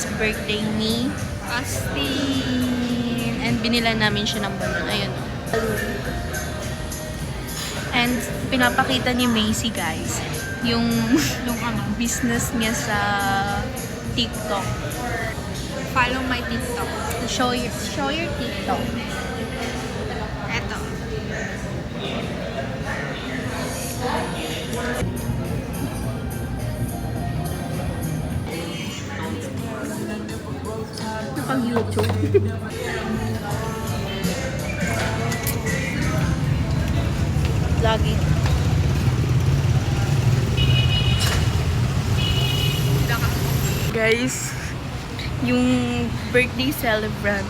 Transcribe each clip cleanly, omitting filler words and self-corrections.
is birthday ni Austin. And binila namin siya ng balon. Ayun. And pinapakita ni Macy, guys, yung business niya sa TikTok. Follow my TikTok. Show your TikTok. Eto. Nakag-YouTube. Lagi. Guys, yung birthday celebrant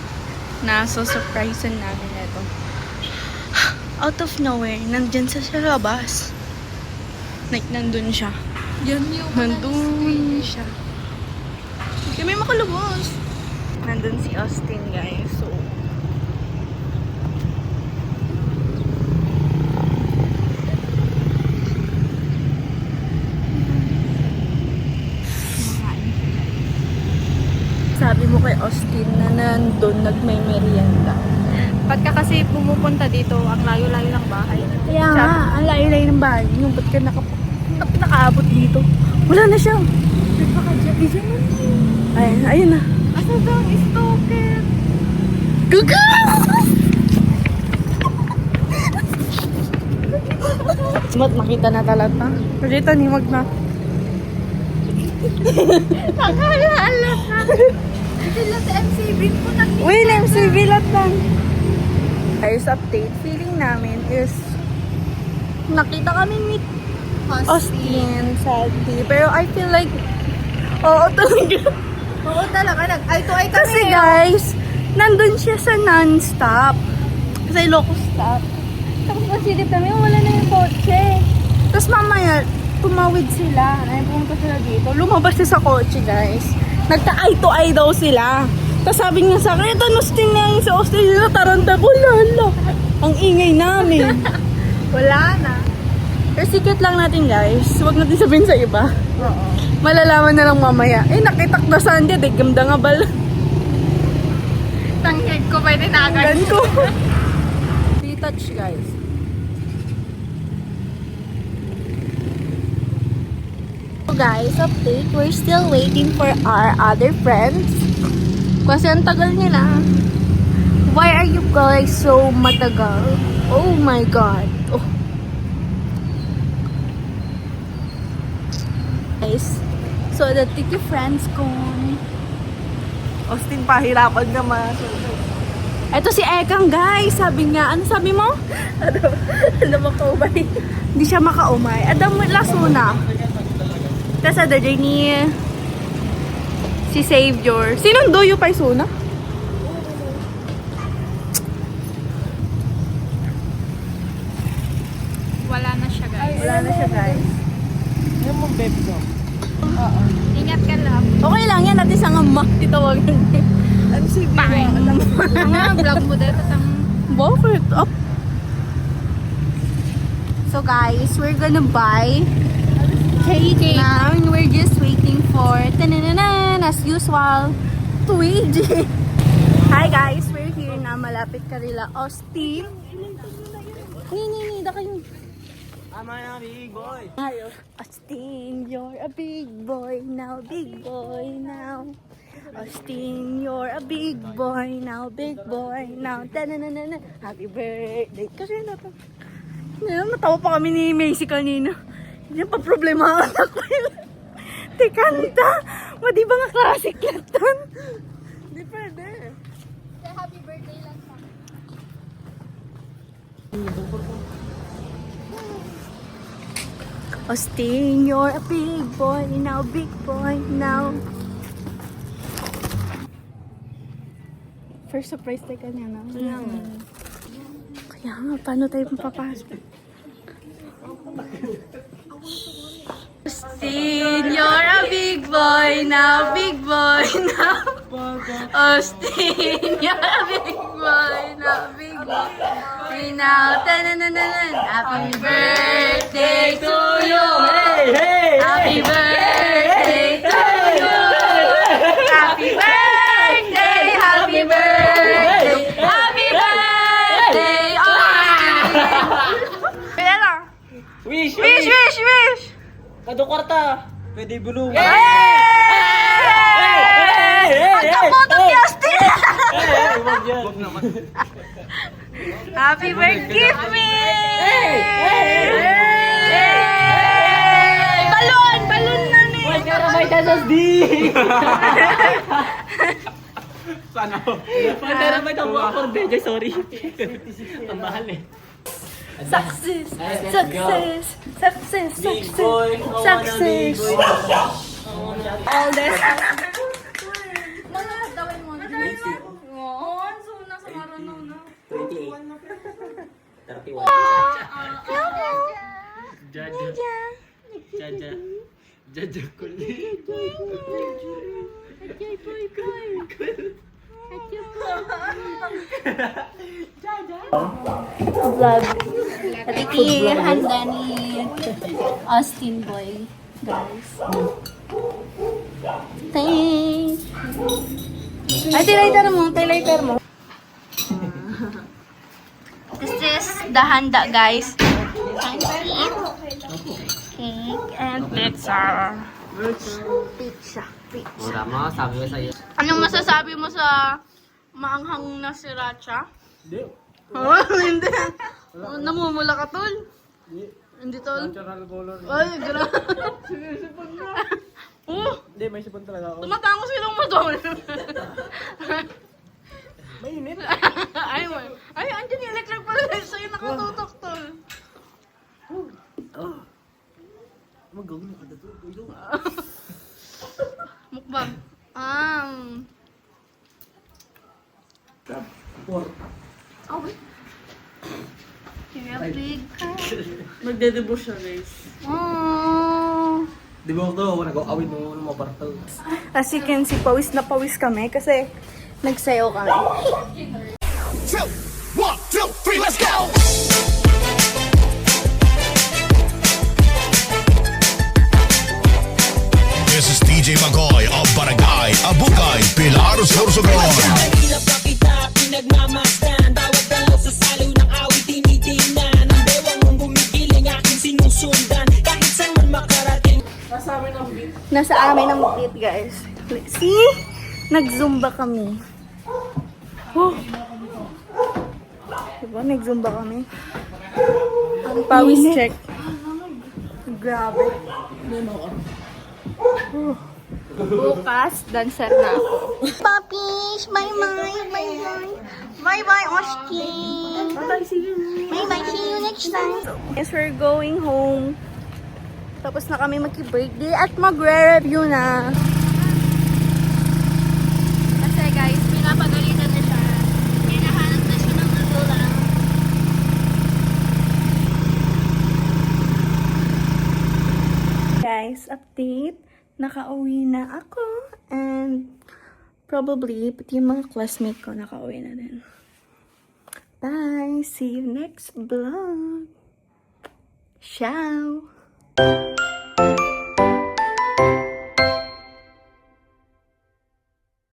na surprisean namin ito. Out of nowhere, nandyan sa labas. Like, nandun siya. Yun yung Nandun siya. Hindi kami makalabas. Nandun si Austin, guys. So, sabi mo kay Austin na nandun nagmay merienda. Pagka kasi pumupunta dito, ang layo-layo ng bahay. Kaya nga, ang layo-layo ng bahay niyo. Ba't ka nakaabot dito? Wala na siya. Ayun, ayun na. Asa daw, stalker? Guga! Mat, makita na talaga. Pagkita ni wag na. Nakala ka. Sila sa MCB po nakita. Uy, MCV lot lang. Guys, update. Feeling namin is nakita kami ni Austin sa LT. Pero I feel like oo talaga. Oo talaga, nag-eye to eye kami. Kasi guys, nandun siya sa non-stop. Sa Ilocos stop. Tapos pasilip namin, wala na yung kotse. Tapos mamaya, tumawid sila. Ay, pumunta sila dito. Lumabas siya sa kotse, guys. Nagka-eye to eye daw sila. Tapos sabi niya sa akin, ito, Austin nga yung sa Austin. Taranta ko, lala. Ang ingay namin. Wala na. Pero secret lang natin, guys. Huwag natin sabihin sa iba. Oo. Malalaman na lang mamaya. Eh, nakitakdasan din. Gamda nga bala. Tanghid ko pwede na agad. Gan ko. Touch, guys. So guys, update. We're still waiting for our other friends. Kasi ang tagal nila. Why are you guys so matagal? Oh my God. Oh. Guys, so the tiki friends ko. Austin, pahirapan ka masunod. Ito si Ekang, guys. Sabi nga, ano sabi mo? Ano makaumay? Hindi siya makaumay. Adam Lasuna. Tapos ada ni si Savior. Sinong Doyo Paisuna? Wala na siya, guys. Wala na siya, guys. Yung mong baby ko. Oo. Ingat ka lang. Okay lang yan. Natin sa ngamak. Titawagan niya. Ano si Bye. Ang vlog mo dito. Bakit? Up. So guys, we're gonna buy cake now. And we're just waiting for tanananan, as usual, Luigi. Hi guys, we're here na. Malapit ka nila Austin. Ni, da kayo. I'm a big boy. Austin, you're a big boy now, big boy now. Austin, you're a big boy now, big boy now. Tananana, happy birthday. Kasi na to. Natawa pa kami ni Macy kanina. Yan pa problema ang anak ko yun. Te, kanta. Di ba nga classic yan? Hindi pwede. Happy birthday lang sa Austin, you're a big boy now, big boy now. First surprise tayo kanya, no? Kaya nga, paano tayo mapapasok? Austin, you're a big boy now, big boy now. Austin, you're a big boy now, big boy now. Tanananan, happy birthday to you. Hey, hey! Happy birthday to you. Happy birthday! Happy birthday! Happy birthday, Austin! Kaya na. Wish! Wish, wish, wish! Kado kwarta! Pwede bulungan! Ang kaputo ni Austin! Huwag yan! Happy birthday, me! Balon! Balon na ni! May tasas di! Sana ho? Pagkara may tawa ako, Beja, sorry. Ang mahal eh. Success! Success! Success! Big Success! boy! Success! All this. Gawin mo. Oo, so nasa maranaw na. 28. 31. Jaja. Jaja. Jaja kulit. Vlog. At ito yung handa ni Austin Boy, guys. Thanks! Ay, tilater mo. Tilater mo. This is the handa, guys. Cake and pizza. Pizza. Pizza. Mura mo, sabi ko sa'yo. Anong masasabi mo sa maanghang na sriracha? Hindi. Oh, hindi. Namumula ka, tol. Hindi, tol. Natural color. Ay, grabe. Sinisipon na. Oh, Hindi, may sipon talaga ako. tumatangos silong mo, tol. Mainit. Ay, andyan yung electric pala. Sa'yo nakatutok, tol. Magagawin mo kada to. Mukbang. Big. Magdedebos siya, guys. Oh. Di ba ito, nag-awin mo ng mga partal. As you can see, pawis na pawis kami kasi nagsayaw kami. 2, 1, 2, 3, let's go! This is DJ Magoy of Barangay Abukay, Pilar, Sorsogon. Mahirap na kita, pinagmamasdan. Bawat dalaw sa saliw ng awit, tinitingnan. Ang bewang mong gumigiling, aking sinusundan. Kahit saan man makarating. Nasa amin ang beat, guys. See? Nag-zumba kami. Oh. Diba? Nag-zumba kami. Pawis check. Grabe. Bukas, dancer na ako. Puppies! Bye-bye! Bye-bye! Bye-bye, Austin! Bye-bye, see you! Bye-bye, see you next time! Yes, we're going home. Tapos na kami mag-birthday at magre-review na. Kasi guys, pinapagalitan na siya. Hinahanap na siya ng magulang. Guys, update. Nakauwi na ako. And probably, pati yung mga classmate ko nakauwi na din. Bye! See you next vlog! Ciao!